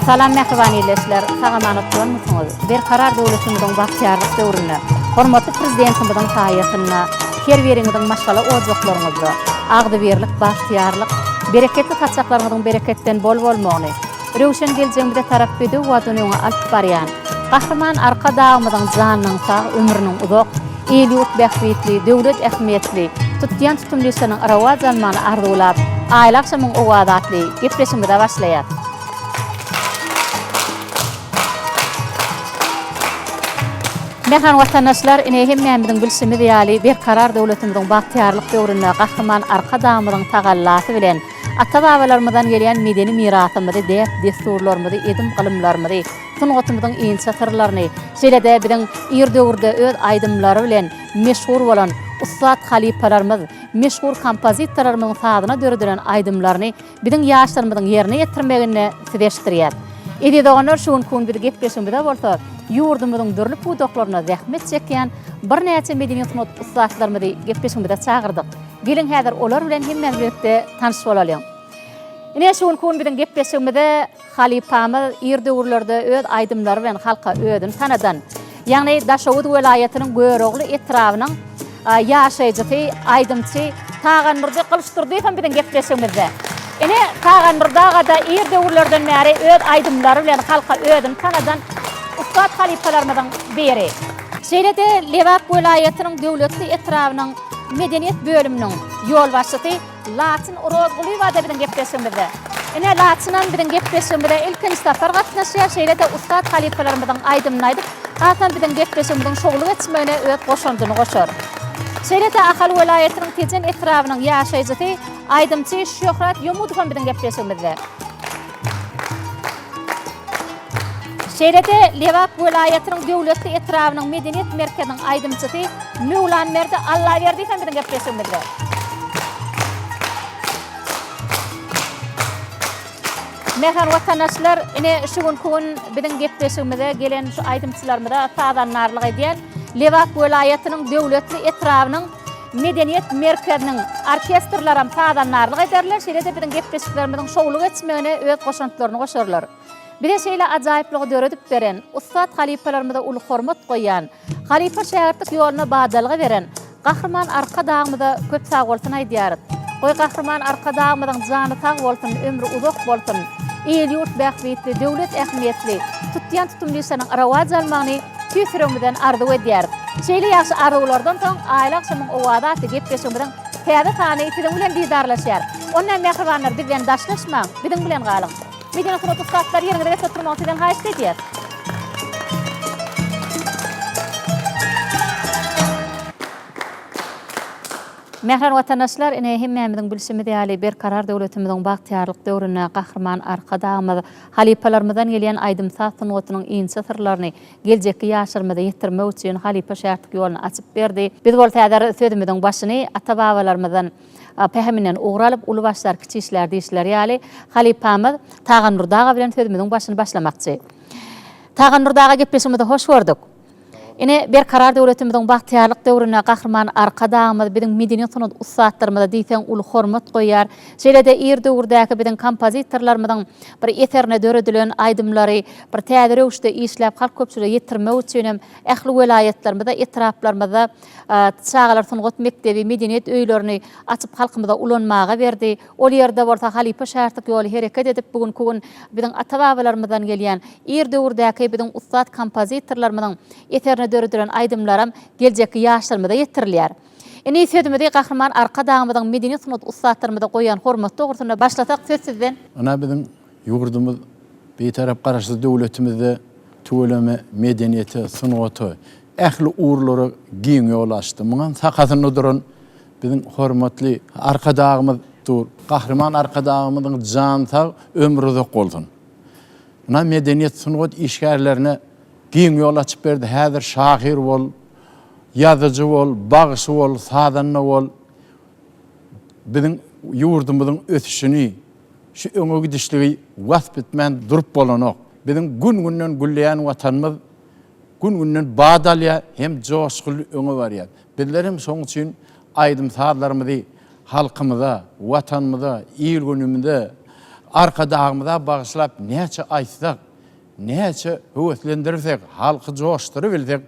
Salam mehribaniyleşler, sagamanat bolmuşsyňyz. Bir karar döwletimizden bahtiyarlyk döwrüne, hormatly prezidentimizden taýyatyna, her biriňizden maşgala ojaklaryňyzda, agdy berlik, bahtiyarlyk, bereketli taçaklaryňyzdan bereketden bol bolmagyny, rewşen geljeğimizde tarap bedi we dünýäňe alyp barýan, gahrman arka dagymyzyň janynyň sag, ömrüniň uzak, ýylyk bähbetli, döwlet ähmiýetli, tutýan tutumlysynyň arawaz almany arzulap, aýla akşamyň owadatly gepleşiginde başlaýar. Mehan vatandaşlar, ine hemmemiziň bilşimi diýäli bir karar döwletimizden bahtiyarlyk döwrüne gahrman arka dagymyzyň tagallasy bilen ata-babalarymyzdan gelýän medeni mirasymyzy, dep desturlarymyzy, edim gylymlarymyzy, sungatymyzyň iň satyrlaryny, şeýle-de biziň ir döwürde öz aýdymlary bilen meşhur bolan ustad halipalarymyz, meşhur kompozitorlarymyň sadyna döredilen aýdymlaryny biziň ýaşlarymyzyň ýerine ýetirmegine sideşdirýär. Edýär şuň kun bir gepleşiginde bolsa, ýurdumyzyň dörli pudoklaryna zähmet çekýän bir näçe medeni hizmet ustadlarymyzy gepleşiginde çagyrdyk. Gelin häzir olar bilen hemmemiz birlikde tanyşyp bolalım. Ine şuň kun biziň gepleşiginde halipamyz ir döwürlerde öz aýdymlary bilen halka ödün tanadan, ýagny Daşowut welaýatynyň Göregli etrawynyň ýaşaýjy aýdymçy Taganurdy Kılıçdyrdy hem biziň gepleşigimizde. Ine Taganurdaga da ir döwürlerden bäri öz aýdymlary bilen halka ödün tanadan ustad halipalarymyzyň biri. Şeýle-de Lewap welaýatynyň döwletli etrawynyň medeniýet bölüminiň ýol başçysy Laçyn Orozgulyba da biziň gepleşigimizde. Ine Laçynan biziň gepleşigimizde ilkinji safar gatnaşýar, şeýle-de ustad halipalarymyzyň aýdymlaryny gaýtan biziň gepleşigimizden şogly geçmegine öz goşandyny goşar. Şeýle-de Ahal welaýatynyň Tejen etrawynyň ýaşaýjy aýdymçy Şöhret Ýomudow hem biziň gepleşigimizde. Şeýle-de Lewap welaýatynyň döwletli etrawynyň medeniýet merkeziniň aýdymçysy Mewlan Merdi Allaýberdi hem biziň gepleşigimizde. Mehan vatandaşlar, ine şuň kun biziň gepleşigimizde gelen şu aýdymçylarymyza taýdanlarlyk edýän Lewap welaýatynyň döwletli etrawynyň medeniýet merkeziniň orkestrlary hem taýdanlarlyk ederler. Şeýle-de biziň gepleşiklerimizden şowly geçmegine öz goşantylaryny goşarlar. Bir de şeýle ajaýyplygy döredip beren, ustad halipalarymyza uly hormat goýan, halipa şäherlik ýoluna badalygy beren, gahrman arka dagymyza köp sag bolsun aýdýar. Goý gahrman arka dagymyzyň jany sag bolsun, ömrü uzak bolsun, ýylyk bähbetli, döwlet ähmiýetli, tutýan tutumlysynyň arawaz almany tüýsüremden arzu edýär. Şeýle ýaşy arzulardan soň aýla akşamyň owadaty gepleşigimizden täze tany itiň bilen diýdarlaşýar. Ondan mehribanlar bilen daşlaşmaň, biziň bilen galyň. Medeni hizmet ustadlary ýerine geçip oturmakdan haýsy edýär. Mehran vatandaşlar, ine hemmemiziň bilşimi diýäli bir karar döwletimiziň bahtiyarlyk döwrüne gahrman arka dagymyz halipalarymyzdan gelýän aýdymsat sunuwatynyň iň satyrlaryny geljekki ýaşlarymyza ýetirmek üçin halipa şäherlik ýoluny açyp berdi. Biz bol täze sözümiziň başyny ata-babalarymyzdan pehminen uğralyp uly başlar kiçik işler diýişler ýaly halipamyz Taganurdaga bilen sözümiziň başyny başlamakçy. Taganurdaga gepleşigimizde hoş gördük. Ine bir karar döwletimiziň bahtiyarlyk döwrüne gahrman arka dagymyz biziň medeniýet sunud ustadlarymyza diýsen uly hormat goýar. Şeýle-de ir döwürdäki biziň kompozitorlarymyzyň bir eterne döredilen aýdymlary bir täze rewşde işläp halk köpçülige ýetirmek üçin hem ähli welaýatlarymyzda, etraplarymyzda çağalar sunugat mektebi, medeniýet öýlerini açyp halkymyza ulanmaga berdi. Ol ýerde bolsa halipa şäherlik ýoly hereket edip bugünkü gün biziň ata-babalarymyzdan gelýän ir döwürdäki biziň ustad kompozitorlarymyzyň eterne döredilen aýdymlaram geljekki ýaşlarymyza ýetirilýär. Ine sözümizi gahrman arka dagymyzyň medeniýet sunud ustadlarymyza goýan hormat dogrusyna başlasak söz sizden. Ana biziň ýurdumyz beýtarap garaşly döwletimizde töweleme medeniýeti sunuwaty ähli uğurlary giň ýol açdy. Muňan sakatyny duran biziň hormatly arka dagymyz dur. Gahrman arka dagymyzyň jan sag ömrü uzak boldun. Ana medeniýet sunuwat işgärlerine giň ýol açyp berdi. Häzir şahyr bol, ýazyjy bol, bagyşy bol, sadanly bol. Biziň ýurdumyzyň ösüşini, şu öňe gidişligi wasp etmän durup bolanok. Biziň gün-günden gülleýän watanymyz gün-günden badalya hem joşguly öňe barýar. Bizlerim soň üçin aýdym saatlarymyzy halkymyza, watanymyza, ýyl günümizde arka dağımıza bağışlap neçe aytsak, neçe hüvvetlendirirsek, halkı coşturubilsek,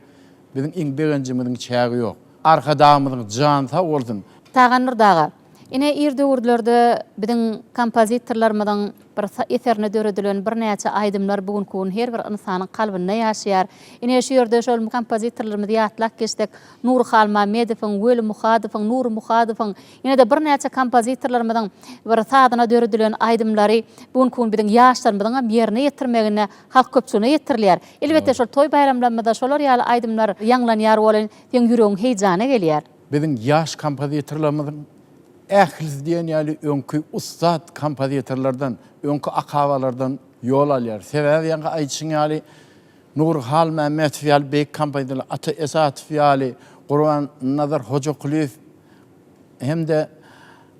bizim iň begencimizin çägi yok. Arka dağımızın cansa olsun. Tagan daga. Ine irde urdlarda bizim kompozitorlarymyň bir eserine döredilen bir näçe aýdymlar bugun her bir insanyň kalbyna ýaşaýar. Ine şu ýerde şol kompozitorlarymyz ýatlak geçdik. Nur Halmamedowyň, Weli Muhadowyň, Nur Muhadowyň, ine de bir näçe kompozitorlarymyň bir sadyna döredilen aýdymlary bugun bizim ýaşlarymyzyň ýerine ýetirmegine halk köpçüligine ýetirler. Elbetde şol toy bayramlarymyzda şolar ýaly aýdymlar ýanglanýar bolan, ýeň ýüregiň heýjany gelýär. Bizim ýaş kompozitorlarymyzyň ähliz diýen ýaly öňkü ustad kompozitorlardan, öňkü akawalardan ýol alýar. Sebäbi ýa-da aýtşyň ýaly Nur Halmamedow ýaly beýik kompozitorlar, Ata Esatow ýaly, Gurban Nazar Hojakuliýew hemde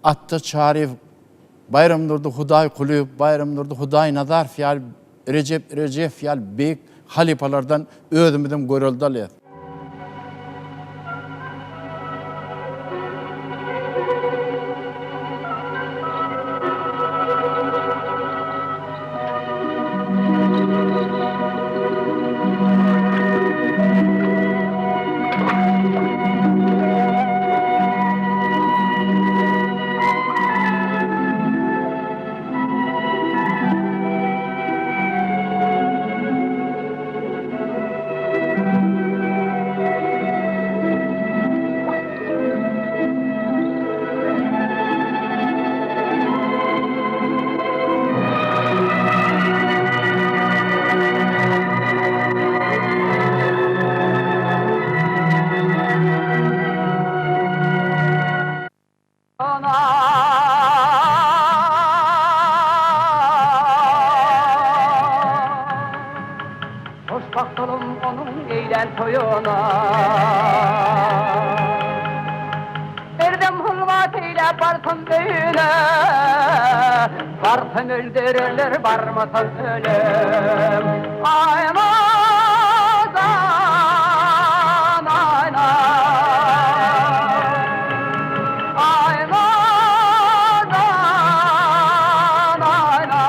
Atta Çarif, Bayram Nurdy Hudaý Kuliýew, Bayram Nurdy Hudaý Nazarow ýaly, Recep ýaly beýik halipalardan özümizden göreldi alýar. Bakalım onun eğlen toyuna Erdem hılvat eyle barsın düğüne Varsın öldürürler varmasın ölüm Aymazan ayna Aymazan ayna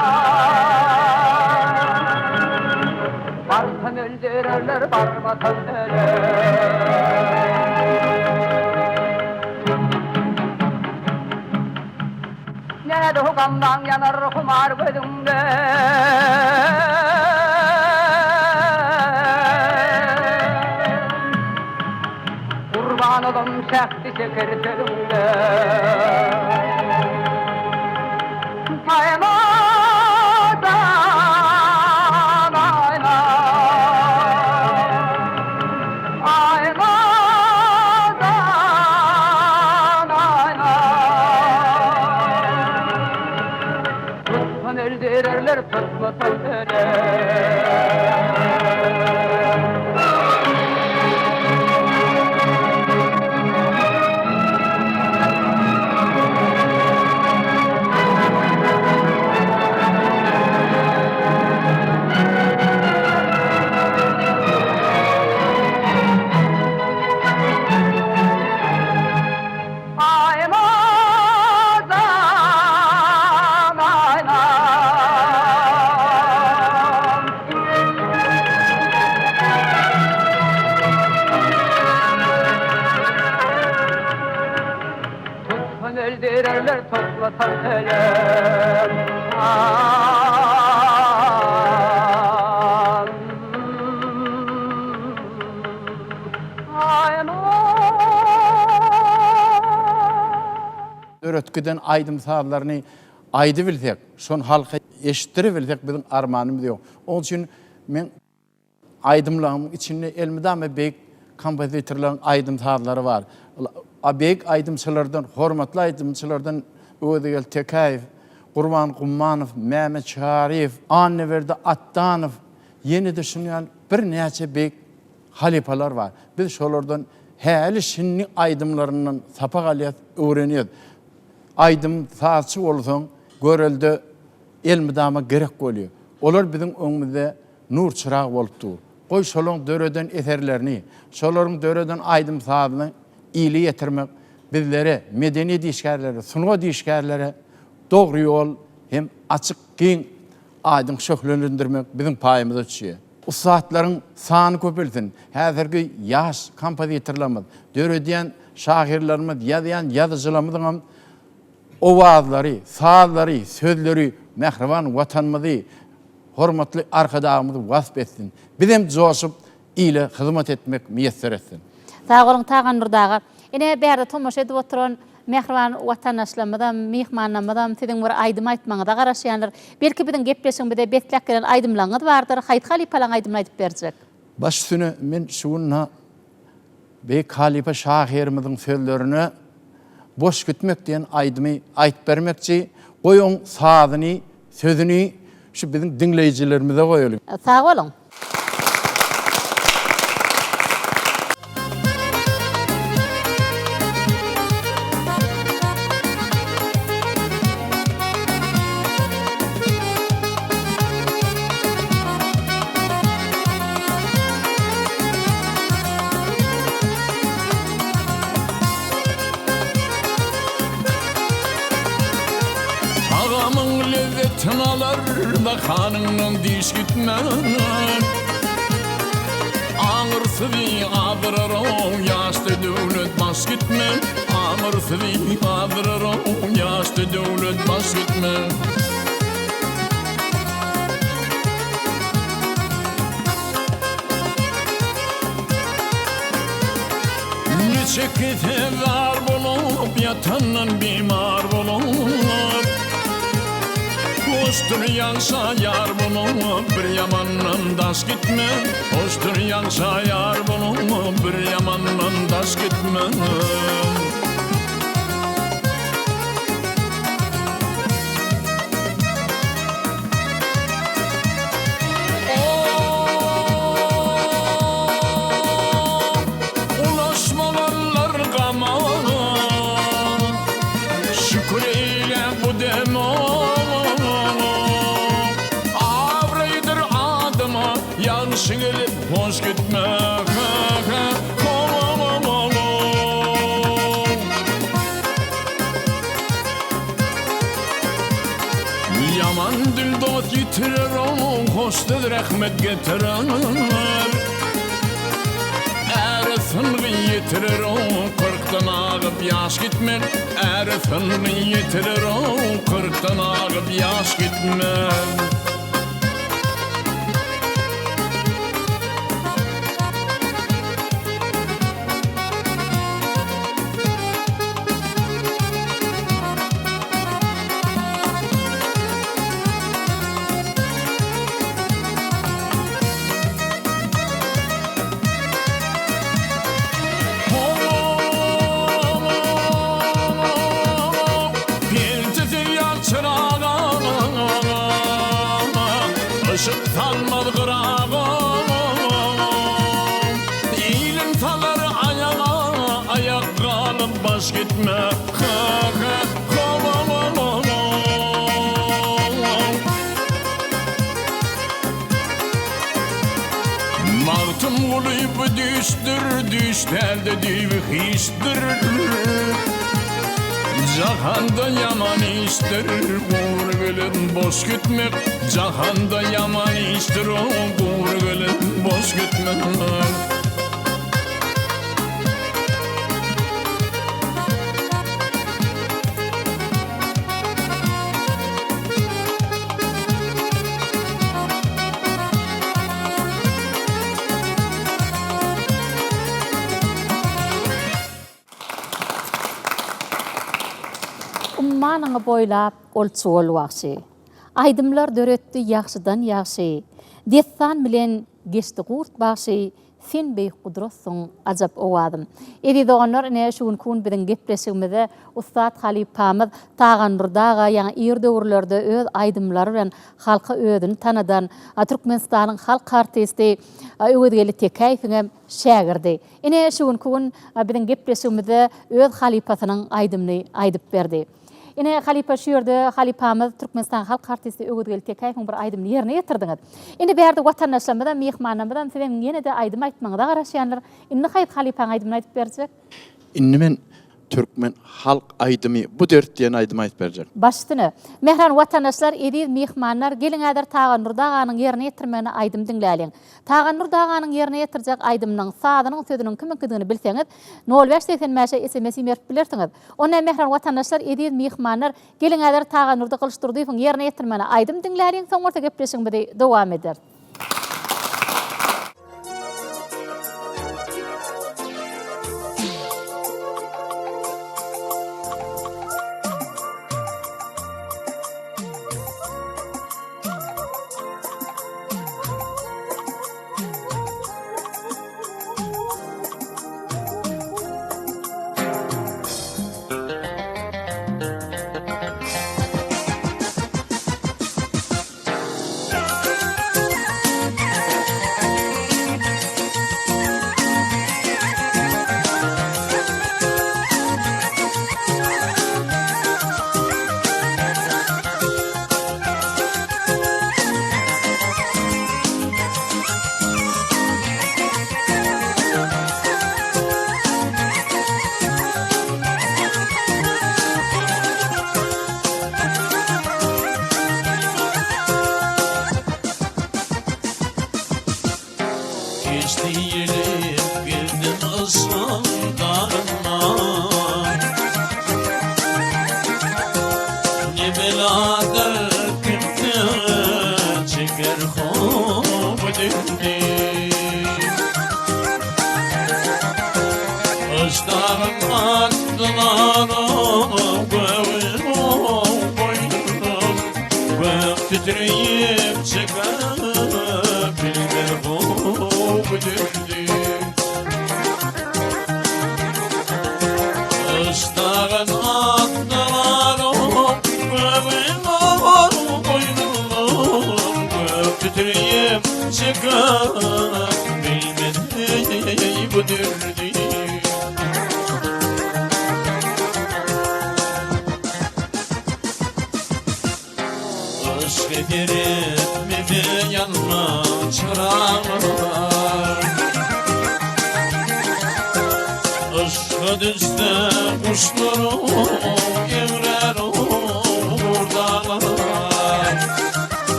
Varsın öldürürler varmasın ölüm Nerede hukamdan yanar kumar gözümde Kurban olum şehdi şeker sözümde Aymadan ayna Aymadan ayna Tutsun öldürürler tutmasın ölüm Aymadan ayna Tutsun öldürürler tutmasın ölüm Öretkiden aýdym saatlaryny aýdy bilsek, şon halka eşitdiri bilsek bizim armanymyz ýok. Onun üçin men aýdymlaryň içinde elmidam we beýik kompozitorlaryň aýdym saatlary bar. Beýik aýdymçylardan, hormatly aýdymçylardan Ödegel Tekaýew, Gurban Gummanow, Mämet Şariýew, Annewerdi Attanow, ýene de şunýal bir näçe beýik halipalar bar. Biz şolardan häli şinni aýdymlaryndan sapak alýar, öwrenýär. Aýdym saatçy bolsaň, görelde elmidama gerek bolýar. Olar bizim öňümizde nur çyrag bolup dur. Goý şolaryň döreden eserlerini, şolaryň döreden aýdym saatyny ýyly ýetirmek bizlere, medeniýet işgärleri, sunuwa işgärleri dogry ýol hem açık giň aydın şöhlendirmek bizim payımıza düşüyor. Ustaatların sanı köpelsin. Häzirki yaş kompozitorlarymyz, döredýän şahirlerimiz, ýazýan ýazyjylarymyzyň owazlary, sazlary, sözleri mehriban watanymyzy, hormatly arkadaşymyzy wasp etsin. Bizim joşup ile hyzmat etmek müýesser etsin. Sağ olun Tagan Nurdaga. Ine bärde tomoş edip oturan mehriban watandaşlarymyzdan, mihmanlarymyzdan siziň bir aýdym aýtmaňyza garaşýanlar. Belki biziň gepleşigimizde betlek gelen aýdymlaryňyz bardyr. Haýt Halipalaň aýdym aýdyp berjek. Baş üstüne men şuňa Beyk Halipa şahirimizin sözlerini boş gütmek diyen aýdymy aýtyp bermekçi, goýun sazyny, sözüni şu bizim dinleýijilerimize goýalım. Sağ olun. Ağamın lezzetini alır da kanından diş gitmez. Ağırsızı adırır o yaşlı devlet baş gitmez. Ağırsızı adırır o yaşlı devlet baş gitmez. Neçe var bulup yatandan bimar bulup. Hoştur yansa yar bunu bir yamandan daş gitme. Hoştur yansa yar bunu bir yamandan daş gitme. Ulaşmalarlar gama, şükür eyle bu demo. Yanlışın elip hoş gitme. Yaman dil dost yitirir onu, hoş dil rahmet getirir. Eri sınrı yitirir onu, 40'tan ağıp yaş gitmek. Eri sınrı yitirir onu, 40'tan ağıp yaş gitmek. Işık salmadı kırağa, İlim salar ayağa, ayak kalıp baş gitme. Martım kulübü düştür, düştelde divi hiçtir. Cahanda yaman iştir, uğur gülün boş gitmek. Cahanda yaman iştir, uğur gülün boş gitmek. Ummanyňy boýlap olçuol wagty. Aýdymlar döretdi ýagşydan ýagşy. Destan bilen geçdi gurt bagşy. Sen bey kudratsyň ajab owadym. Edi doganlar ine şuň kun bilen gepleşigimizde Ustad Halipamyz Tagan Nurdaga ýa-ni ir döwürlerde öz aýdymlary bilen halka özüni tanadan Türkmenistanyň halk artisti Öwedgeli Tekäýewiň şägirdi. Ine şuň kun bilen gepleşigimizde öz Halipasynyň aýdymny aýdyp berdi. Ine Halipa şuýerde Halipamyz Türkmenistan halk artisti Öwedgeli Tekäýewiň bir aýdymny ýerine ýetirdiňiz. Indi bärde watandaşlarymyzdan, mehmanlarymyzdan siziň ýene-de aýdym aýtmaňyza garaşýanlar. Indi haýt Halipaň aýdymny aýdyp berjek? Indi men Türkmen halk aydımı bu dört diyen aydım ayıp verecek. Baştını. Mehran vatandaşlar, ediz mihmanlar gelin adar Tağa Nurdağanın yerine yetirmeni aydım dinleyin. Tağa Nurdağanın yerine yetirecek aydımның saadının sözünün kimin kıdığını bilseniz 0585 SMS merip bilirsiniz. Ona mehran vatandaşlar, ediz mihmanlar gelin adar Tağa Nurda Kılıçdaroğlu'nun yerine yetirmeni aydım dinleyin. Soňurta gepleşigimiz dowam eder.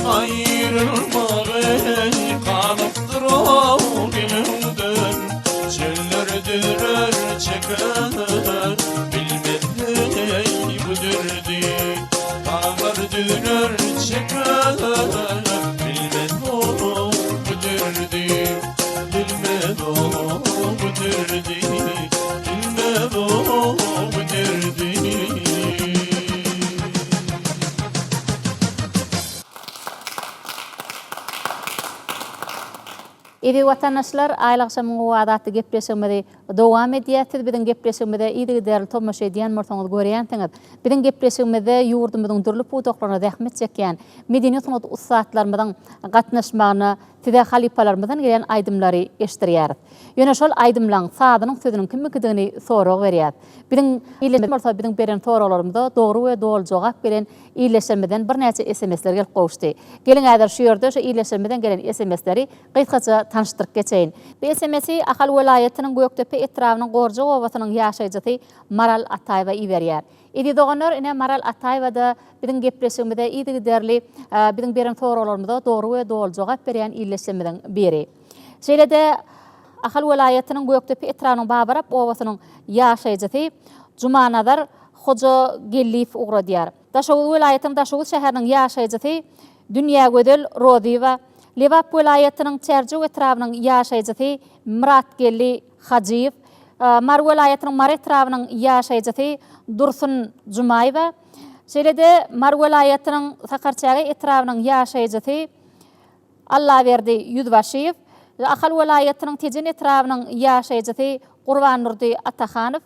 Ayrılmağı kalıptır o günümden. Çöller döner çeker bilmem bu derdi. Dağlar döner çeker bilmem bu derdi. Bilmem bu derdi. Bilmem bu derdi. Idi vatandaşlar aylaqşamın owadatı gepleşmede dowam edýär. Biziň gepleşmede ýygy däl tomaş edýän mortaňyz görýäntiňiz. Biziň gepleşmede ýurdumyzyň dürli pudoklaryna rahmet çekýän medeniýet hizmet ustaatlarymyzyň gatnaşmagyna, tide halipalarymyzdan gelen aýdymlary eşdirýär. Ýöne şol aýdymlaryň sadynyň sözüniň kimligini sorag berýär. Biziň biziň beren soralarymyza dogry we dol jogap beren iýleşmeden bir näçe SMS-ler gelip gowuşdy. Geliň äder şu ýerde şu iýleşmeden gelen SMS-leri gysgaça tanıştırıp geçeyin. Bu SMS-i Ahal Welaýatynyň Göktepe etrawynyň Gorja owasynyň ýaşaýjy Maral Ataýewa iýerýär. Idi doganlar ine Maral Ataýewa da biziň gepleşmede ýygy derli biziň beren soralarymyza dogry we dol jogap berýän iýleşmeden biri. Şeýlede Ahal Welaýatynyň Göktepe etrawynyň Babarap owasynyň ýaşaýjy Jumanadar Hoja Gelif ugradýar. Daşoğlu welaýatynyň Daşoğlu şäheriniň ýaşaýjy Dünýä Gödel Rodiýewa Lewap welaýatynyň Çerjew etrawynyň ýaşaýjy Murat Gelli Hajiýew, Mar welaýatynyň Mar etrawynyň ýaşaýjy Dursun Jumaýewa, şeýlede Mar welaýatynyň Sakarçagy etrawynyň ýaşaýjy Allaberdi Ýüzbaşyýew, Ahal welaýatynyň Tejen etrawynyň ýaşaýjy Gurban Nurdi Atahanow,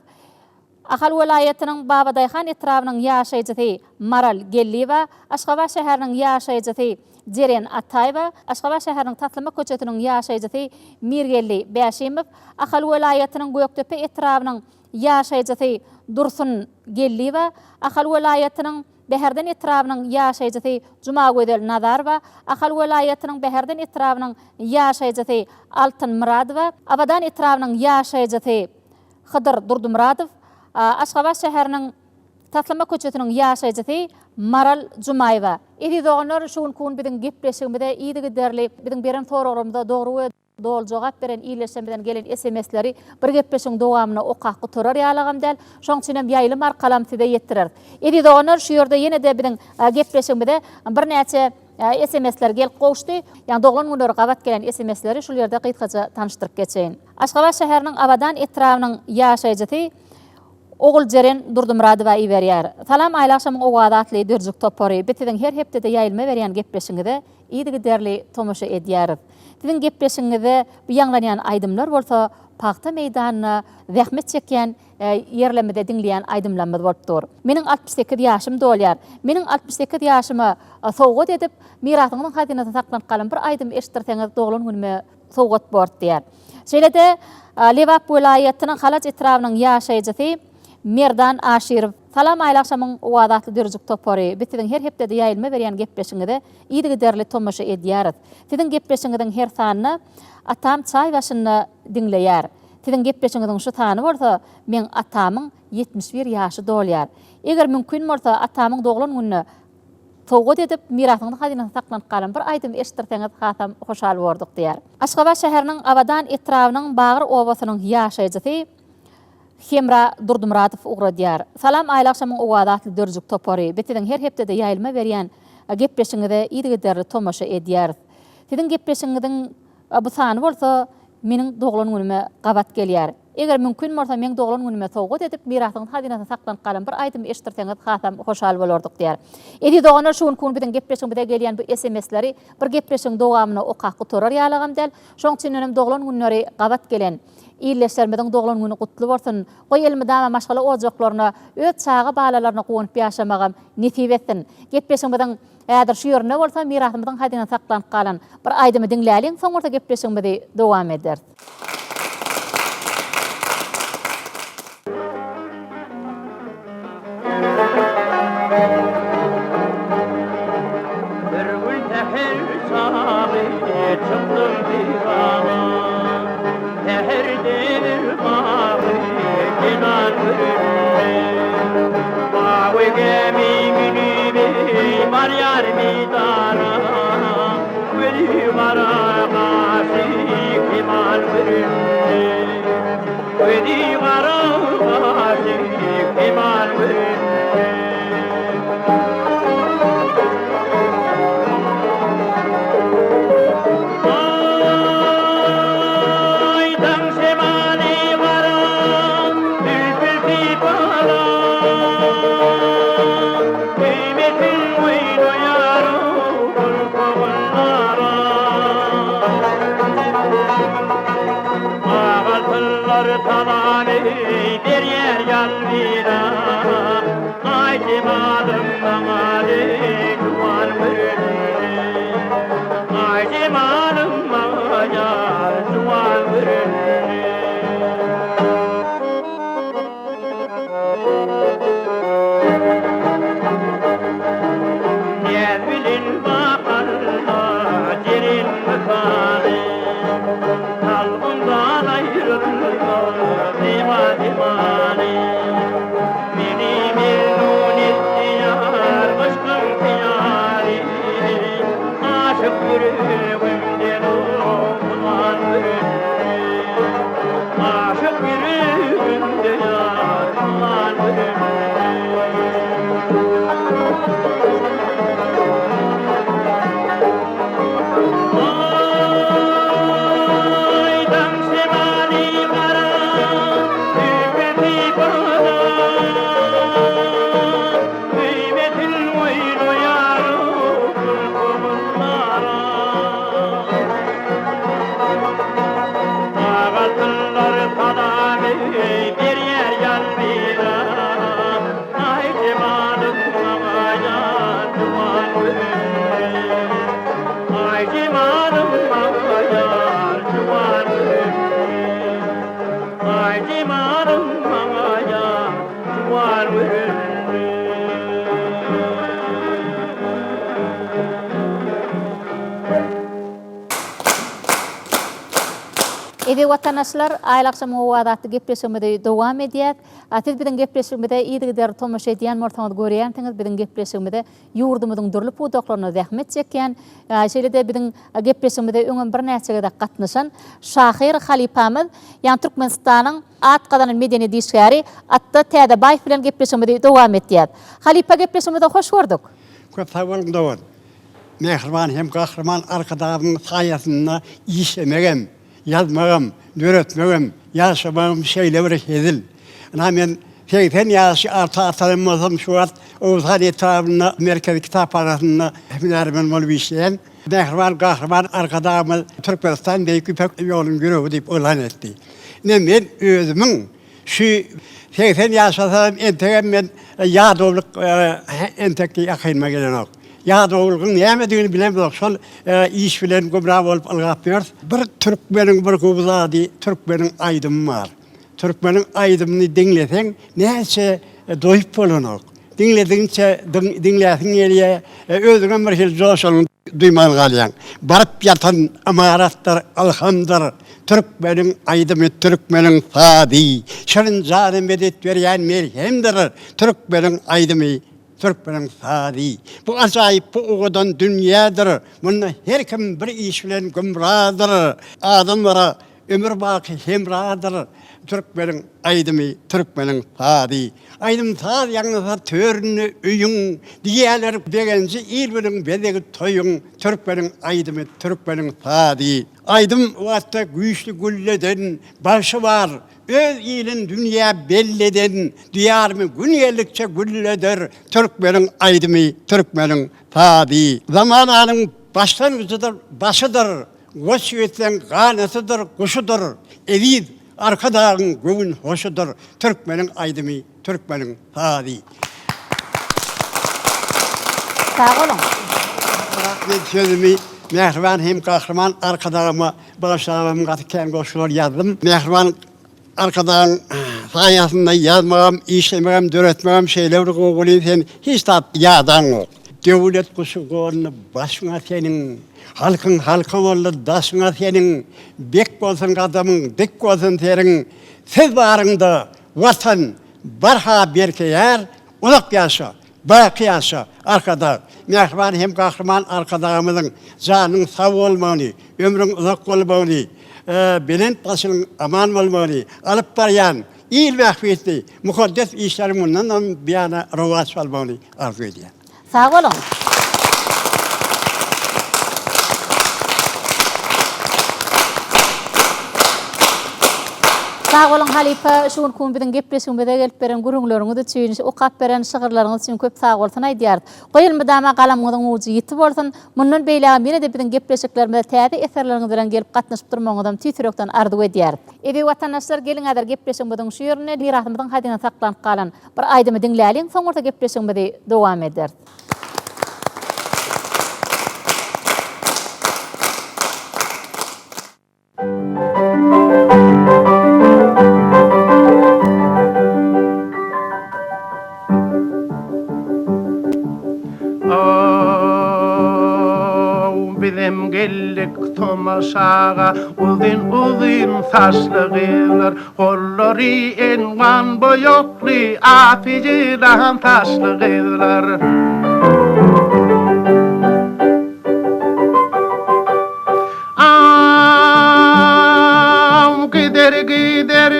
Ahal welaýatynyň Babadaýhan etrawynyň ýaşaýjy Maral Gelliwa, Aşgabat şäheriniň ýaşaýjy Jeren Ataýewa, Aşgabat şäheriniň Tatlyma köçetiniň ýaşaýjy Mirgelli Bäşimow, Ahal welaýatynyň Göktepe etrawynyň ýaşaýjy Dursun Gelliwa, Ahal welaýatynyň Beherden etrawynyň ýaşaýjy Jumagödel Nazarowa, Ahal welaýatynyň Beherden etrawynyň ýaşaýjy Altyn Muradowa, Abadan etrawynyň ýaşaýjy Hydyr Durdumuradow, Aşgabat şäheriniň Tatlyma köçetiniň ýaşaýjy Maral Jumaýewa. Idi doganlar şuň kun biziň gepleşigimizde ýygy derli biziň beren soralarymyza dogry we dol jogap beren iýleşmeden gelen SMS-leri bir gepleşiň dowamyna okak guturar ýalagam däl. Şoň üçin hem ýaýlym arkalam size ýetdirer. Idi doganlar şu ýerde ýene de biziň gepleşigimizde bir näçe SMS-ler gelip gowuşdy. Ýani doglan günleri gabat gelen SMS-leri şol ýerde gysgaça tanıştyryp geçeyin. Aşgabat şäheriniň Abadan etrawynyň ýaşaýjy Oğul Jeren Durdumuradowa iýerýär. Salam aýlakşamyň owadatly dörjük topary. Bitiň her hepde ýaýylma berýän gepleşiňizde ýygy derli tomaşa edýär. Biziň gepleşiňizde bu ýanglanýan aýdymlar bolsa paxta meýdanyna zähmet çekýän ýerlemede diňleýän aýdymlanma bolup dur. Meniň 68 ýaşym dolýar. Meniň 68 ýaşyma sowgat edip mirasynyň hazynasyna saklanyp galan bir aýdym eşdirseňiz doglan günüme sowgat bort diýär. Şeýlede Lewap welaýatynyň Halaç etrawynyň ýaşaýjy Merdan Aşirow. Salam aýlakşamyň owadatly dörjük topary. Bitiň her hepde ýaýylma berýän gepleşiňizde ýygy derli tomaşa edýär. Siziň gepleşiňiziň her sanyny atam çaý başyny diňleýär. Siziň gepleşiňiziň şu sany bolsa, men atamyň 71 ýaşy dolýar. Eger mümkin bolsa atamyň doglan gününe sowgat edip mirasyny hazynasyna saklanyp galan bir aýdym eşdirseňiz hasam hoşal boldyk diýär. Aşgabat şäheriniň Abadan etrawynyň Bagır owasynyň ýaşaýjy Hemra Durdumuradow ugradýar. Salam aýlakşamyň owadatly dörjük topary. Bitiň her hepde ýaýylma berýän gepleşiňizde ýygy derli tomaşa edýär. Siziň gepleşiňiziň bu sany bolsa, meniň doglan günüme gabat gelýär. Eger mümkin bolsa men doglan günüme sowgat edip mirasyny hazynasyna saklanyp galan bir aýdym eşdirseňiz hasam hoşal bolardyk diýär. Edi doganlar şuň kun biziň gepleşiňizde gelýän bu SMS-leri bir gepleşiň dowamyna okak guturar ýalagam däl. Şoň üçin hem doglan günleri gabat gelen iýleşlermeden doglan güni gutly bolsun. Goý elmidama maşgala ojaklaryna, öz çağa balalaryna gowunyp ýaşamagam nesip etsin. Gepleşiňizden ädir şu ýerine bolsa mirasymyzyň hadyna saklanyp galan bir aýdymy diňläliň, soňra gepleşiňizde dowam eder. Bir gülde her çağı çıktım divana. Tehirdir mavi dinar gülüne. Mavi gemi günüme var yar midana. verirdi. Ödi kararı kemal verirdi. Aydan semali kara, bülbül pipala. Kıymetin oynuyor kul koğullara. Ağaltırlar talanı bir yer yalvira. Ay cemalim bana de duvar verirdi. Ay cemalim bana yar duvar verirdi. Gel bilin bakarla cerin mıkanı. Kalbimden ayrılma divan divani. Beni memnun etti yar aşkın kıyari. Aşık yüreğimden okuman verirdi. Aşık yüreğimde yar okuman verirdi. Aydan semali kara, bülbül pipala. Kıymetin oynuyor kul koğullara. Ağaltırlar talanı bir yer yalvira. Ay cemalim bana yar duman verirdi. Ay cemalim bana yar duman verirdi. Ay cemalim bana yar duman verirdi. Edi vatandaşlar ayl akşam owadatly gepleşmede dowam edýär. Atyz bilen gepleşmede ýygyder tomaşa edýän mortaňyzy görýänsiňiz. Bilen gepleşmede ýurdumyzyň durly pudaklaryna zähmet çekýän, şeýle-de bilen gepleşmede öňe bir näçe gatnaşan Şahyr Halipamyz, ýani Türkmenistanyň Atgadan medeni dişgäri Atda Täzebaýew bilen gepleşmede dowam etýär. Halipa gepleşmede hoş gördük. Köp sağ bolun dowar. Mehriban hem gahrman arkadaşımın sayesinde işlemegem, yazmagam, öğretmegem, yaşamagam şeyler edil. Ana men 80 yaş artalarımızın şu an Oğuzhan etrafında Merkez Kitaphanası'nda hemlermen olup işleyen Mehriban gahrman arkadaşımız Türkmenistan Beyküpek yolun görevi deyip ilan etti. Ne men özümün şu 80 yaşasam entegem men yadoluk entekki yakınma gelen ok. Yadolukun näme bilemok, şol iş bilen gobra bolup algapýar. Bir Türkmeniň bir gobuzady, Türkmeniň aýdym bar. Türkmeniň aýdymyny diňleseň näçe doýup bolanok. Dinläsiň ýerine özüňe bir hil joşalyň duýman galýan. Baryp ýatan amaratlar, alhamdyr. Türkmeniň aýdymy, Türkmeniň sady. Şolun jany medet berýän merhemdir. Türkmeniň aýdymy, Türkmeniň sady. Bu ajaýyp bu ogadan dünýädir. Muny her kim bir iş bilen gümradyr. Adamlara ömür baqy hemradyr. Türkmeniň aýdymy, Türkmeniň sady. Aýdym sady ýagnyza törünü üýüň, diýerler begenji il bilen bedegi toýuň. Türkmeniň aýdymy, Türkmeniň sady. Aýdym wagtda güýçli gülleden başı var. Öz ilin dünya belleden, diyarımı günyelikçe gülleder. Türkmeniň aýdymy, Türkmeniň sady. Zamananyň başlangıçydyr, başydyr. Goşýetden ganasydyr, guşudyr. Ewiz arkadagyň göwün hoşudyr. Türkmeniň aýdymy, Türkmeniň sady. Sağ olun. Ben sözümü Mehriban hem gahrman arkadagyma başlamam gatken goşular yazdım. Mehriban arkadagyň saýasynda yazmagam, işlemegem, döretmegem şeyler goguly sen hiç tap ýadan ok. Döwlet kuşu gorny başyňa seniň halkyň halky boldy, daşyňa seniň bek bolsun gadamyň, dik bolsun teriň. Siz baryňda watan barha berkeýär, ulak ýaşa, baqy ýaşa arkada. Mehriban hem gahrman arkadagymyzyň janyň sag bolmagyny, ömrüň uzak bolmagyny, Bilen başının aman olmalı, alıp barayan, il mahfiyetli, mukaddes işlerim bundan bir yana rovaç olmalı arzu ediyor. Sağ olun. Sağ olun Halipa, şuun kum bilen gepleşmede gelip beren gurunglaryňyzy çüýünüş, okap beren şygyrlaryňyz üçin köp sağ bolsun aýdýar. Goýulma dama galamyňyň uwjy ýitip bolsun. Mundan beýle mene de bilen gepleşiklerinde täze eserleriňiz bilen gelip gatnaşyp durmagyňyzdan tüýtürekden arzu edýär. Ebi watandaşlar gelin adar gepleşmeden şu ýerine liratymyzyň hadyna saklanyp galan bir aýdymy dinläliň, soňra gepleşmede dowam eder. Bizim geldik tomaşağa uzun saçlıgılar kolları envan boyoklu aficidan taşlıgılar gider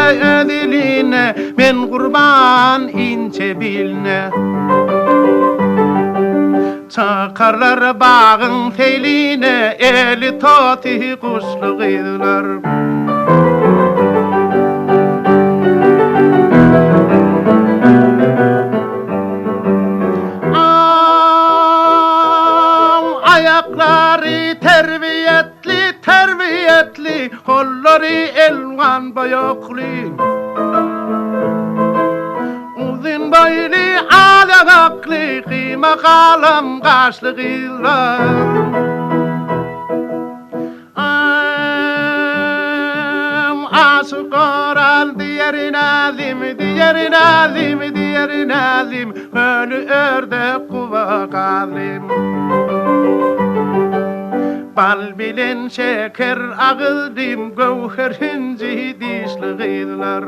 ediline men kurban ince bilne Çakarlar bağın teline eli toti kuşluğuydular Ayakları terbiyetli kolları elvan boyoklu Uzun boylu alakaklı kıyma kalem kaşlığıyla Aşık oral diğeri nazim Ölü ördek kuva kalim Bal bilen şeker ağıldım Gövher hinci dişliğiydiler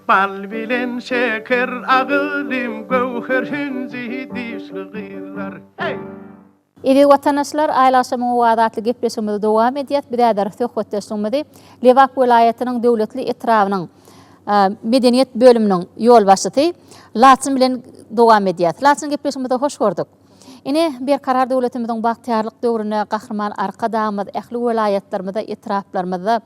Bal bilen şeker ağıldım Gövher hinci dişliğiydiler Hey! Ebi watandaşlar aýlaşamyň wadatly gepleşmede dowam edýär. Biräder söhbetleşmede Lewak welaýatynyň döwletli etrawynyň medeniýet bölüminiň ýol başçysy Laçyn bilen dowam edýär. Laçyn gepleşmede hoş gördük. Ine bir karar döwletimiziň bagtyarlyk döwrüne gahryman arka damyz ähli welaýatlarymyzda etraplarymyzda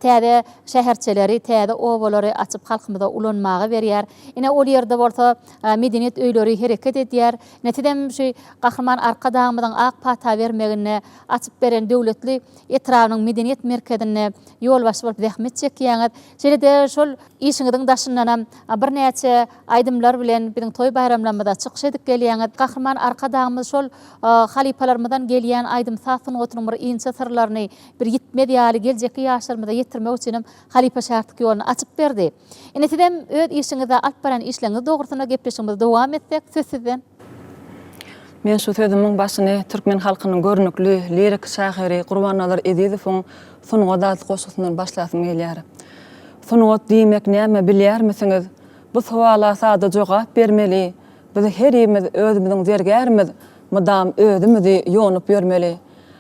täze şäherçeleri, täze owalary açyp halkymyza ulanmagy berýär. Ine ol ýerde bolsa medeniýet öýleri hereket edýär. Netidem şu gahryman arka damyzyň ak pata bermegine açyp beren döwletli etrawynyň medeniýet merkezine ýol başy bolup zähmet çekýäňiz. Şeýle şol işiňiziň daşyndan bir näçe aýdymlar bilen biziň toý bayramlarymyzda çykyş edip gelýäňiz. Gahryman arka damyz şol halipalarymyzdan gelýän aýdym saatyn oturum bir inçe sırlaryny bir gitmedi ýaly geljeki ýaşlarymyzda ýetirmek üçin halipa şartlyk ýoluny açyp berdi. Netidem öz işiňizde alyp baran işleriniz dogrusyna gepleşmede dowam etsek söz sizden. Men şu sözümiň başyny türkmen halkynyň görnükli lirik şahyry Gurbanalar Edizowyň Sunugat goşgusyndan başlasym gelýär. Sunugat diýmek näme bilýärmisiňiz? Bu sowala sada jogap bermeli. Biz her ýerimiz özümiziň zergärimiz, madam özümizi ýonyp ýörmeli.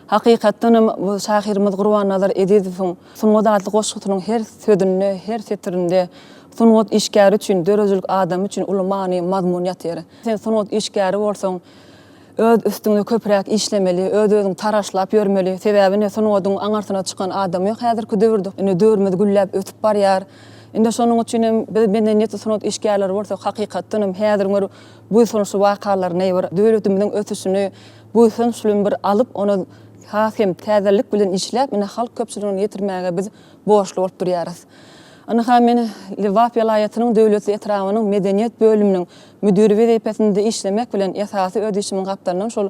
Hakykatdan bu şahyrymyz Gurbanalar Edizowyň Sunugat goşgusynyň her sözünde, her setirinde Sunugat işgäri üçin, dörözlük adam üçin ulumany mazmun ýatýar. Sen Sunugat işgäri bolsaň, öz üstüňde köpräk işlemeli, özüň taraşlap ýörmeli. Sebäbi Sunugatyň aňartyna çykan adam ýok häzirki döwürde. Ine döwürmiz gülläp ötüp barýar. Inde şonuň üçin medeniýet Sunugat işgärleri bolsa hakykatdan häzir bu sonuçly wakalar näýe bar? Döwletimiziň ötüşini bu sonuçly bir alyp onu hem täzelik bilen işläp, ine halk köpçüligini ýetirmäge biz boşly bolup durýarys. Ana men Lewak welaýatynyň döwletli etrawynyň medeniýet bölüminiň müdiri wezipesinde işlemek bilen esasy öz işimiň gapdarynyň şol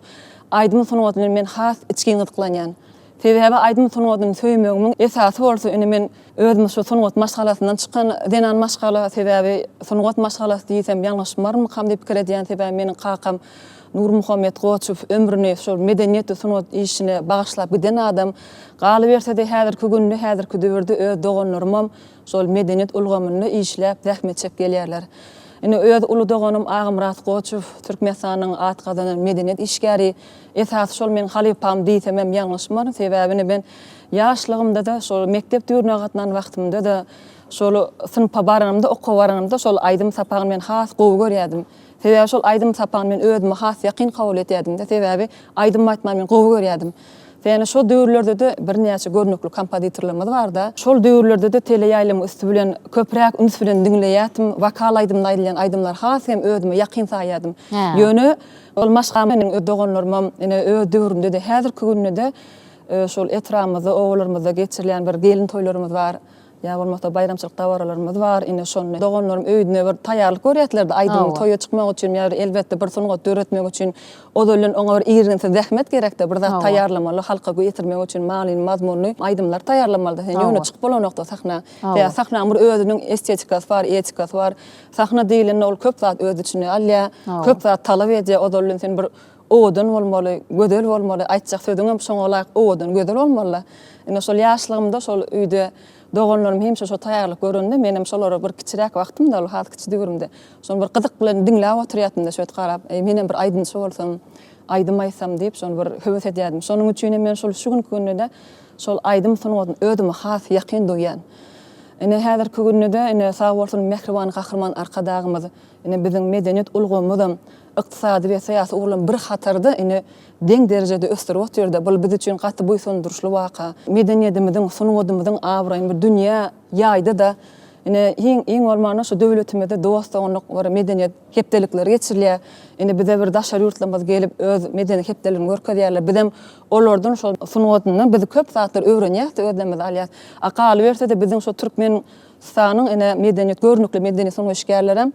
aýdym Sunugatyny men has içgin gıtyklanýan. Sebäbi aýdym Sunugatyny söýmegimiň esasy bolsa ine men özüm şu Sunugat maşgalasyndan çykan denan maşgala sebäbi Sunugat maşgalasy diýsem ýalňyşmarmy kam diýip pikir edýän sebäbi meniň kakam Nur Muhammed Goçup ömrüni şu medeniýet Sunugat işine bagyşlap giden adam galy berse de häzirki günni häzirki döwürde öz doganlarymam şol medeniýet ulgamyny işläp zähmet çekip gelýärler. Ine öz ulu doganım Ağamrat Qoçev Türkmenistanyň atgadan medeniyet işgäri esas şol men halipam diýsem ýalňyşmar. Sebäbini ben ýaşlygymda da şol mektep döwrüne gatnan wagtymda da şol sınıfa baranymda okuw baranymda şol aýdym sapagyny men has gowy görýärdim. Sebäbi şol aýdym sapagyny men özüme has ýakyn kabul etýärdim. Sebäbi aýdym aýtmagy men gowy görýärdim. Yani şu döwürlerde de bir näçe görnükli kompozitorlarymyz bar da. Şol döwürlerde de teleýaýlamy üstü bilen köpräk üns bilen dinleýärdim. Vokal aýdymlar aýdylan aýdymlar has hem özüme ýakyn saýardım. Ýöne ol maşgamyň doganlarym ene öz döwründe de häzirki günde de şol etramyzda owalarymyzda geçirilýän bir gelin toýlarymyz bar. Ya bolmasa bayramçylyk dawaralarymyz bar. Ine şonu doganlarym öýdüne bir taýýarlyk görýärler de aýdyň toýa çykmak üçin ýa elbetde bir sunugat döretmek üçin odalyň oňa bir ýerinde zähmet gerekde bir zat taýýarlamaly halka götürmek üçin malyny mazmunly aýdymlar taýýarlamaly. Ýöne çykyp bolanokda sahna. Ya sahna bir özüniň estetikasy bar, etikasy bar. Sahna diýilen ol köp zat öz içine alýa, köp zat talap edýär odalyň sen bir owadan bolmaly, gödel bolmaly, aýtjak sözüňem şoňa laýyk owadan gödel bolmaly. Ine şol ýaşlygymda şol öýde doganlarym hemşe şo taýýarlyk görende menem şolara bir kiçirek wagtymda ol hat kiçi döwrümde şonu bir gyzyk bilen dinläp oturýatymda şöýet garap menem bir aýdynçy bolsam aýdym aýsam diýip şonu bir höwes edýärdim. Şonuň üçin men şol şu günde şol aýdym sunuwadyň özüme has ýakyn duýan. Ine häzirki günde ine sag bolsun mehriban gahrman arkadagymyz ine biziň medeniyet ulgamyzam ykdysady we syýasy ugrulum bir hatarda ine deň derejede ösdürip oturýardy. Bu biz üçin gaty buýsunduruşly waka. Medeniyetimiziň sunuwadymyzyň awraýyn bir dünýä ýaýdy da ine iň bolmany şu döwletimizde dostluk we medeniyet hepdelikleri geçirilýär. Ine bize bir daşary ýurtlarymyz gelip öz medeniyet hepdelerini görkezýärler. Bizem olardan şol sunuwadyny biz köp zatlar öwrenýär, özlemez alýar. Aqaly berse de biziň şu Türkmenistanyň ine medeniyet görnükli medeniyet sunuwşgärlerim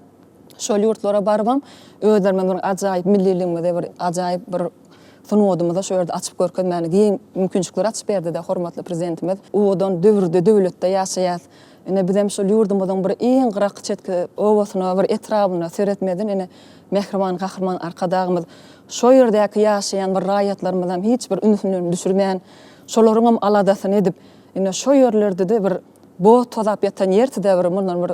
şol ýurtlara baribam özleriň bir ajaýyp milliligimizde bir ajaýyp bir sunuwadymyzda şu ýerde açyp görkezmäni giň mümkinçilikler açyp berdi de hormatly prezidentimiz. Odan döwürde döwletde ýaşaýar. Ine bizem şol ýurdumyzyň bir iň gyrak çetki owasyna bir etrabyna seretmeden ine mehriban gahrman arkadagymyz şo ýerdäki ýaşaýan bir raýatlarymyzdan hiç bir ünsünlüğünü düşürmeýän şolaryň aladasyny edip ine şo ýerlerde de bir bo tozap ýatan ýerde bir mundan bir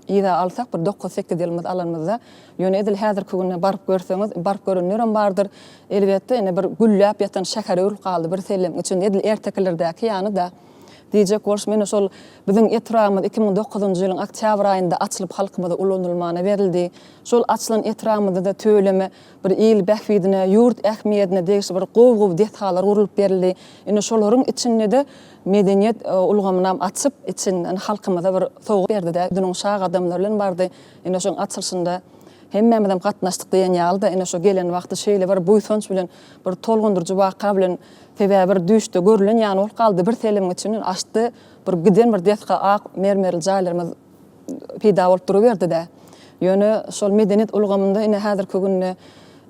ýa alsak bir 9-8 ýylymyz alanmyzda ýöne edil häzirki günde barıp görseňiz barıp görenler bardyr. Elbetde ine bir güllläp ýatan şäher öl galdy bir selem üçin edil ertekilerdäki ýany da diýjek bols men şol biziň etramyz 2009-njy ýylyň oktýabr aýynda açylyp halkymyza ulanylmana berildi. Şol açylan etramyzda da tööleme bir ýyl bähwidine, ýurt ähmiýetine degişli bir gowy dethalar urulyp berildi. Ine şolaryň içinde de medeniyet ulgamynam açyp için halkymyza bir sowuk berdi de. Düniň şag adamlar bilen bardy. Ine şoň açylşynda hemmemizden gatnaşdyk diýen ýalda ine şo gelen wagty şeýle bir buýsunç bilen bir tolgundurjy waka bilen sebäbi bir düşde görülen ýany ol galdy bir selim için açdy bir giden bir detka ak mermerli jaýlarymyz peýda bolup duruberdi de. Ýöne şol medeniyet ulgamynda ine häzirki günde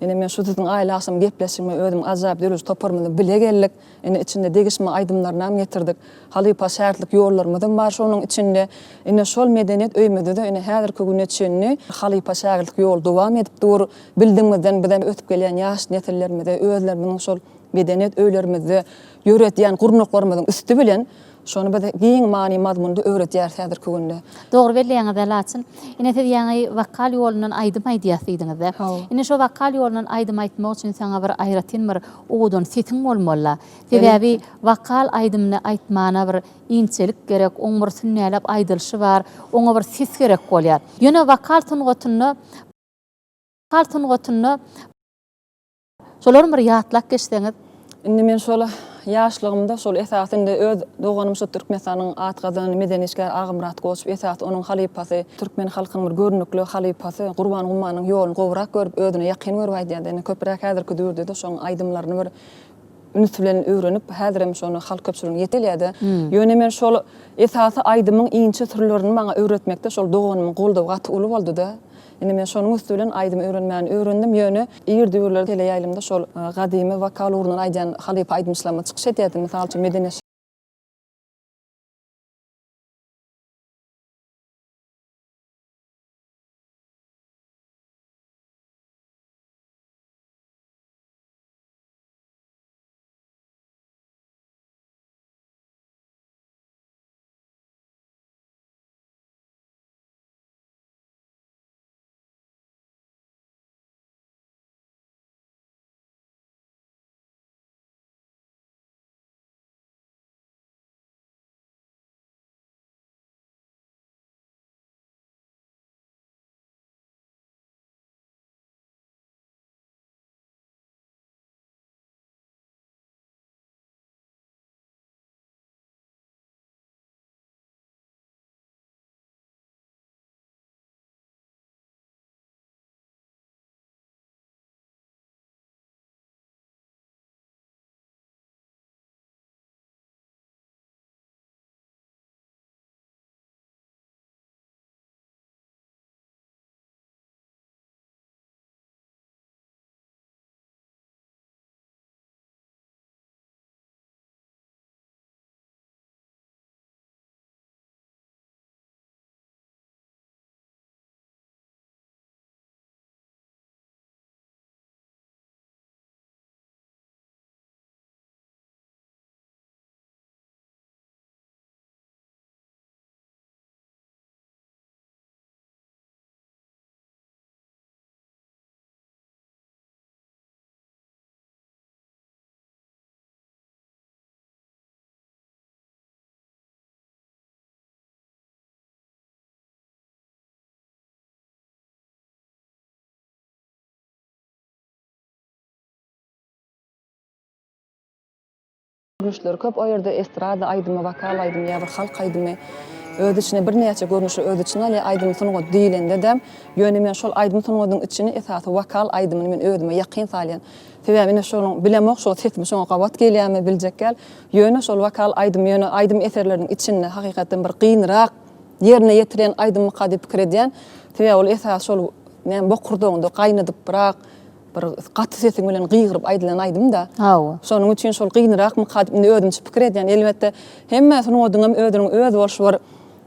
ine men şu siziň aýlasym gepleşimi özüm ajaýyp dürüst toparmyny bile geldik. Ine içinde degişme aýdymlarynam getirdik. Halypa şäherlik ýollarymyzdan bar şonuň içinde ine şol medeniyet öýmede de ine häzirki güne çenni halypa şäherlik ýol dowam edip dur. Bildimizden bilen ötüp gelýän ýaş nesillerimize özlerimiň şol medeniyet öýlerimizde ýöretýän gurunluklarymyzyň üstü bilen şonu bize giň many mazmunda öwretýär häzirki günde. Dogry belleýäňiz alaçyn. Ine ýaňy vokal ýolundan aýdym aýdýasydyňyz. Ine şo vokal ýolundan aýdym aýtmak üçin saňa bir aýratyn bir owadan setin bolmaly. Sebäbi vokal aýdymny aýtmana bir inçelik gerek, oň bir sünnälep aýdylşy bar, oňa bir ses gerek bolýar. Ýöne vokal tungatyny şolaryň bir ýatlak geçseňiz. Indi men şol ýaşlygymda şol esasynda öz doganym şu Türkmenistanyň atgadan medeniyetçiler Ağamrat Qoçev esas onuň halypasy Türkmen halkynyň bir görnükli halypasy Gurban Gummanyň ýolun gowrak görüp özüne ýakyn görýärdi. Ene köpräk häzirki döwürde de şoň aýdymlaryny bir üns bilen öwrenip häzirem şonu halk köpçüligiň ýetelýärdi. Ýöne men şol esasy aýdymyň iňçe türlerini maňa öwretmekde şol doganymyň golda gaty uly boldy da. Ine men şonuň üstü bilen aýdym öwrendim ýöne ýer döwürlerde teleýaýlymda şol gadymy vokal urundan aýdan halypa aýdymçylama çykyş etýärdi. Mysal üçin medeniyet görünüşleri köp. O yerde estrada aydymy, vokal aydymy, ýa bir halk aydymy. Öz içine bir näçe görnüşi öz içine ale aydymy sunugat diýilende dem ýöne men şol aydymy sunugadyň içini esasy vokal aydymy men özüme ýakyn salýan. Sebäbi men şonuň bilemok şol setimi şoňa gawat gelýärmi biljek gel. Ýöne şol vokal aydymy ýöne aydym eserleriniň içinde hakykatdan bir gynrak ýerine ýetiren aydymy kady pikir edýän. Sebäbi ol esas şol men bokurdoňda gaýnadyp birak bir gaty sesim bilen gyýryp aýdylan aydym da. Şonuň üçin şol gynrak mı kady özümçe pikir edýän. Elbetde hemme sunugadyň özüniň öz bolşy bar.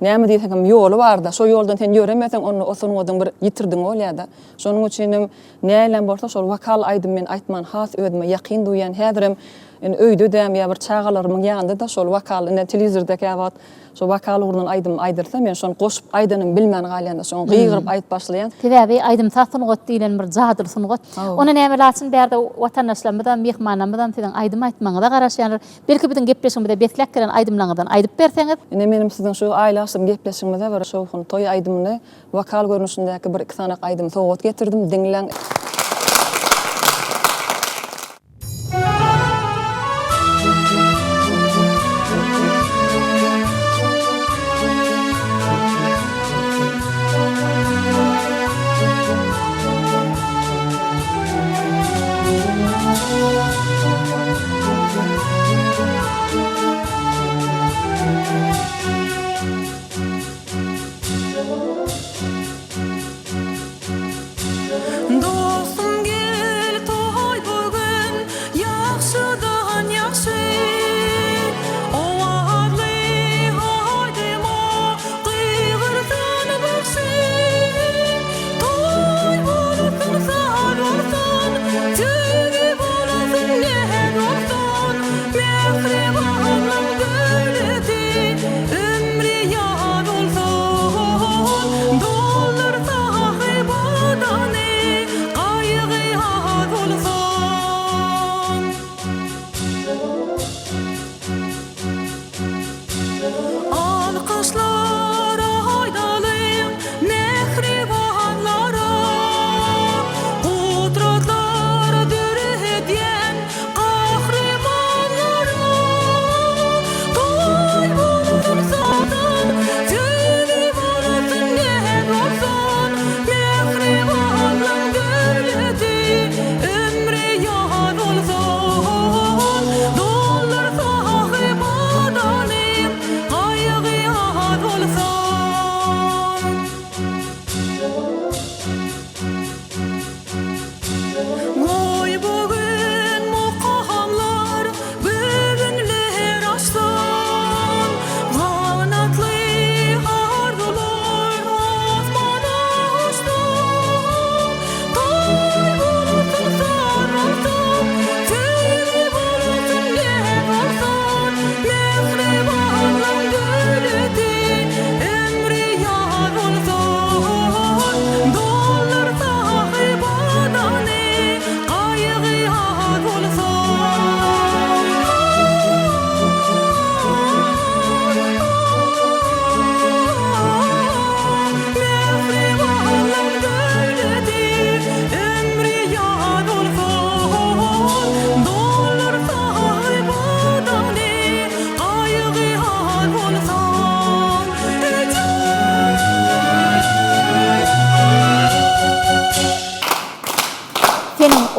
Näme diýsem ýoly bar da, şo ýoldan sen ýöremeseň onu o sunugadyň bir ýitirdiň bolýar-da. Şonuň üçin nälen bolsa şol vokal aydym men aýtman has özüme ýakyn duýan häzirim öýde däm ýa bir çağalarymyň ýanynda da şol vokal telewizordaki awat şo vokal urundan aydym aýdyrsa men şonu goşup aýdanyň bilmän galýanda şonu gyýryp aýdyp başlaýan. Sebäbi aydym sunugat diýilen bir jadyr sunugat. Onu näme laçyn berde watandaşlarymyzdan, mehmanlarymyzdan tiň aydym aýtmagyna garaşýanlar. Belki biziň gepleşigimizde betlek giren aydymlaryňdan aýdyp berseňiz. Menim siziň şu aýlaşym gepleşigimizde bir şo toý aydymyny vokal görnüşindäki bir iki sanak aydym soňat getirdim. Dinleň.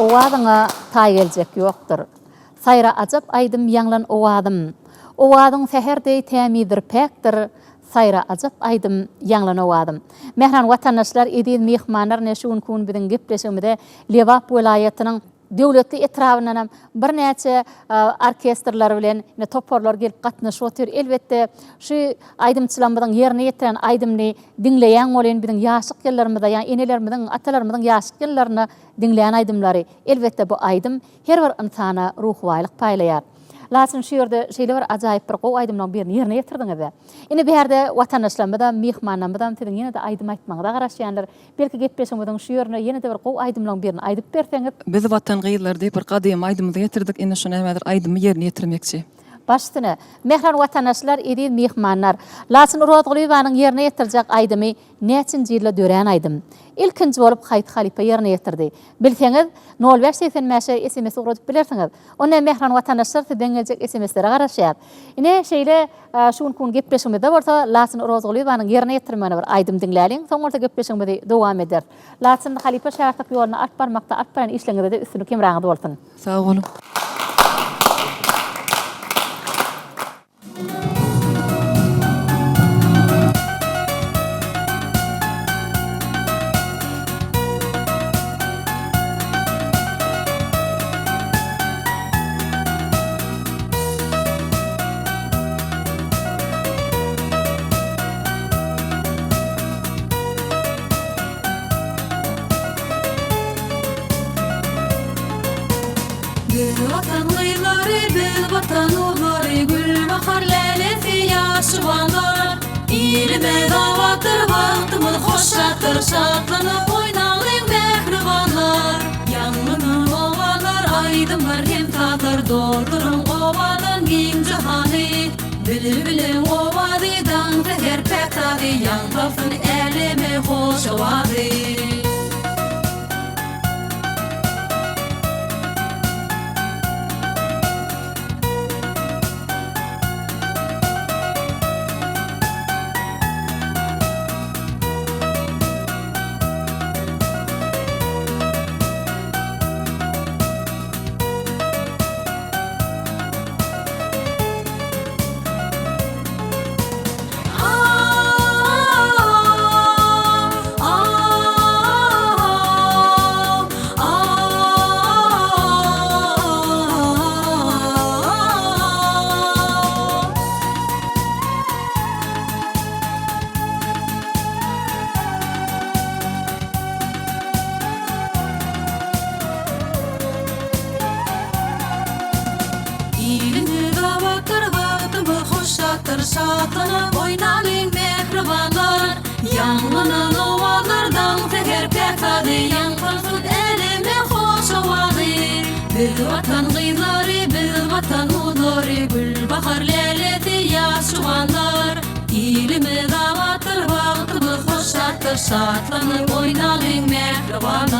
Owadyňa taý geljek ýokdur. Sayra ajap aydym ýanglan owadym. Owadyň seherdey tämidir pekdir. Sayra ajap aydym ýanglan owadym. Mehran watandaşlar edil mehmanlar näşe gün biziň gepleşigimizde Lewap welaýatynyň döwletli etrafyndan bir näçe orkestrlar bilen toporlar gelip gatnaşýar. Elbetde şu aydymçylarymyzyň ýerine ýetiren aydymny dinleýän bolan biziň ýaşyk ýyllarymyzda, ýa enelerimizin, atalarymyzyň ýaşyk ýyllaryny dinleýän aydymlary. Elbetde bu aydym her bir insana ruhwaýlyk paýlaýar. Laçyn şu ýerde şeýle bir ajaýyp bir gowy aydymlaryň birini ýerine ýetirdiňiz. Indi bu ýerde watandaşlarymyzdan, mehmanlarymyzdan tiň ýene-de aydym aýtmagyna garaşýanlar. Belki gepleşigimizden şu ýerine ýene-de bir gowy aydymlaryň birini aýdyp berseňiz. Biz watan gyýylar diýip bir gadym aydymyzy getirdik. Indi şuna nämedir aydymy ýerine ýetirmekçi. Baştyny, mehran watandaşlar, edil mihmanlar, Laçyn Rozgulyewanyň ýerine ýetirjek aýdymy näçinji ýylda dören aýdym. İlkinji bolup Haýt Halipa ýerine ýetirdi. Bilseňiz 0585 SMS ugradyp bilersiňiz. Onda mehran watandaşlar sizden geljek SMS-lere garaşýar. Ine şeýle şunkun gepleşmede bolsa Laçyn Rozgulyewanyň ýerine ýetirmeni bir aýdym dinläliň, soň orta gepleşmede dowam eder. Laçyn Halipa şäherlik ýoluna at barmakda at bilen işleňizde de üstüni kemraňyz bolsun. Sağ olun. Vatan gıylary, bil vatan ulary, gül bahar lälesi ýaşywanlar. İlime dawatyr, wagtymyz hoşatdyr, şadlanyp oýnalyň mehribanlar. Ýangyny owalar, aýdymlar hem tadyr, doldurun owadan giň jahany. Bilbilen owadydan teher pekady, ýanglapsyn elime hoş owady. Şatana oynalın mehribanlar, yanğının ovalardan teher pekady, yanqarsın elime hoş owady. Bir vatan gıylary, bir vatan ulary, gül bahar lälesi ýaşywanlar. İlime dawatyr, wagtymyz hoşatdyr, şatlanyp oynalın mehribanlar.